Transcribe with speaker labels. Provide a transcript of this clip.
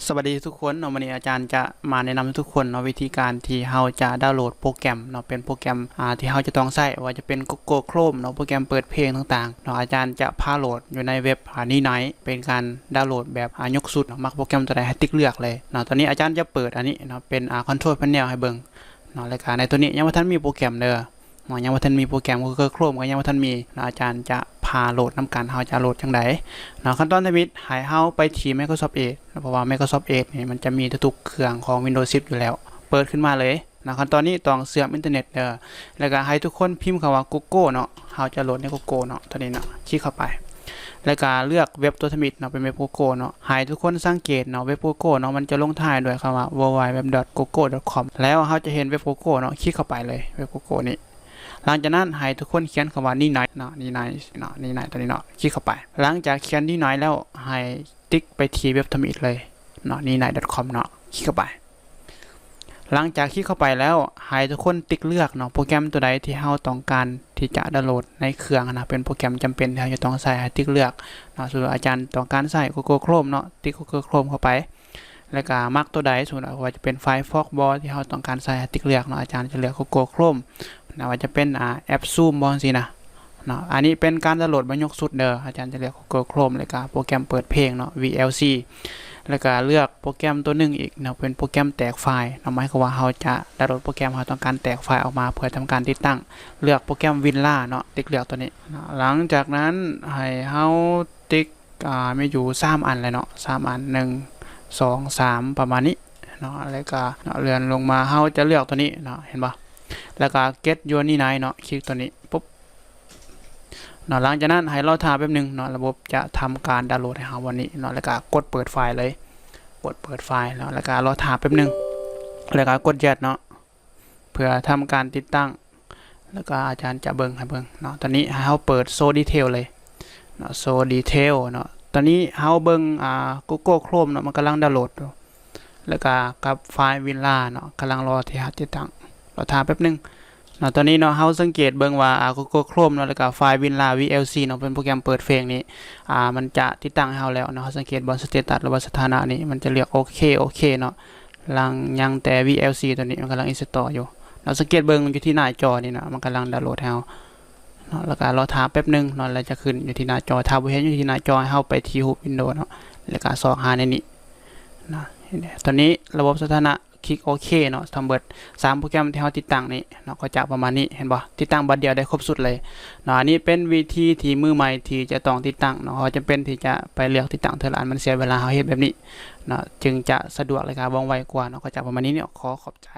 Speaker 1: สวัสดีทุกคนเนาะวันนี้อาจารย์จะมาแนะนำทุกคนเนาะวิธีการที่เราจะดาวน์โหลดโปรแกรมเนาะเป็นโปรแกรมที่เราจะต้องใช้ว่าจะเป็น Google Chrome เนาะโปรแกรมเปิดเพลงต่างๆเนาะอาจารย์จะพาโหลดอยู่ในเว็บนี้ไหนเป็นการดาวน์โหลดแบบยกสุดมักโปรแกรมตัวใดให้ติ๊กเลือกเลยเนาะตอนนี้อาจารย์จะเปิดอันนี้เนาะเป็นControl Panel ให้เบิ่งเนาะรายการในตัวนี้ยังบ่ทันมีโปรแกรมเด้อยังบ่ทันมีโปรแกรม Google Chrome ก็ยังบ่ทันมีอาจารย์จะพาโหลดนำการเราจะโหลดจังไดขั้นตอนที่1ให้เฮาไปที่ Microsoft Edge เพราะว่า Microsoft Edge นี่มันจะมีทุกเครื่องของ Windows 10 อยู่แล้วเปิดขึ้นมาเลยขั้นตอนนี้ต้องเชื่อมอินเทอร์เน็ตแล้วก็ให้ทุกคนพิมพ์คำว่า Google เนาะเฮาจะโหลดใน Google เนาะตัวนี้เนาะคลิกเข้าไปแล้วก็เลือกเว็บตัวทมิตเนาะเป็นเว็บ Google เนาะให้ทุกคนสังเกตเนาะเว็บ Google เนาะมันจะลงท้ายด้วยคำว่า www.google.com แล้วเฮาจะเห็นเว็บ Google เนาะคลิกเข้าไปเลยเว็บ Google นี้หลังจากนั้นให้ทุกคนเขียนคำว่านี่ไหนเนาะนี่ไหนเนาะนี่ไหนตัวนี้เนาะคลิกเข้าไปหลังจากเขียนนี่ไหนแล้วให้ติ๊กไปที่เว็บทมิตเลยเนาะนี่ไหน .com เนาะคลิกเข้าไปหลังจากคลิกเข้าไปแล้วให้ทุกคนติ๊กเลือกเนาะโปรแกรมตัวใดที่เราต้องการที่จะดาวน์โหลดในเครื่องนะเป็นโปรแกรมจำเป็นที่เราจะต้องใส่ให้ติ๊กเลือกเนาะสมมุติอาจารย์ต้องการใส่ Google Chrome เนาะติ๊ก Google Chrome เข้าไปแล้วก็มักตัวใดสมมุติว่าจะเป็น Firefox บ่ที่เราต้องการใส่ให้ติ๊กเลือกเนาะอาจารย์จะเลือก Google Chrome นะว่าจะเป็นแอป Zoom บ่จังซี่นะเนาะอันนี้เป็นการดาวน์โหลดยกสุดเด้ออาจารย์จะเลือก Google Chrome แล้วก็โปรแกรมเปิดเพลงเนาะ VLC แล้วก็เลือกโปรแกรมตัวนึงอีกเนาะเป็นโปรแกรมแตกไฟล์หมายความว่าเราจะดาวน์โหลดโปรแกรมเราต้องการแตกไฟล์ออกมาเพื่อทำการติดตั้งเลือกโปรแกรม Winla เนาะติ๊กเลือกตัวนี้หลังจากนั้นให้เราติ๊กมีอยู่3อันเลยเนาะ3อัน1 2 3ประมาณนี้เนาะแล้วก็เลื่อนลงมาเราจะเลือกตัวนี้เนาะเห็นบ่แล้วก็ get your นี่ไหนเนาะคลิกตัวนี้ปุ๊บเนาะหลังจากนั้นให้เราท่าแป๊บนึงเนาะระบบจะทำการดาวน์โหลดให้เราวันนี้เนาะแล้วก็กดเปิดไฟล์เลยกดเปิดไฟล์เนาะแล้วก็รอท่าแป๊บนึงแล้วก็กด yes เนาะเพื่อทำการติดตั้งแล้วก็อาจารย์จะเบิ่งให้เบิ่งเนาะตอนนี้ให้เราเปิด show detail เลยเนาะ show detail เนาะตอนนี้เราเบิ่งGoogle Chrome เนาะมันกำลังดาวน์โหลดแล้วก็กับไฟล์ Winla เนาะกำลังรอที่จะติดตั้งรอท่าแป๊บนึงเนาะตอนนี้เนาะเฮาสังเกตเบิ่งว่าGoogle Chrome เนาะแล้วก็ไฟล์ Winla VLC เนาะเป็นโปรแกรมเปิดเพลงนี้มันจะติดตั้งให้เฮาแล้วเนาะสังเกตบนสเตตัสหรือว่าสถานะนี้มันจะเรียกโอเคเนาะยังแต่ VLC ตัวนี้มันกำลัง install อยู่เราสังเกตเบิ่งอยู่ที่หน้าจอนี่นะมันกำลังดาวน์โหลดให้เฮาเนาะแล้วก็รอท่าแป๊บนึงเนาะแล้วจะขึ้นอยู่ที่หน้าจอถ้าบ่เห็นอยู่ที่หน้าจอให้เฮาไปที่รูป Windows เนาะแล้วก็ซอกหาในนี้นะตอนนี้ระบบสถานะคลิกโอเคเนาะทำเบิด3โปรแกรมที่เราติดตั้งนี้เนาะก็จะประมาณนี้เห็นบ่ติดตั้งบัดเดียวได้ครบสุดเลยเนาะอันนี้เป็นวิธีที่มือใหม่ที่จะต้องติดตั้งเนาะเราจำเป็นที่จะไปเลือกติดตั้งเท่าไหร่มันเสียเวลาเราเฮ็ดแบบนี้เนาะจึงจะสะดวกเลยครับว่องไวกว่าเนาะก็จะประมาณนี้เนี่ยขอบใจ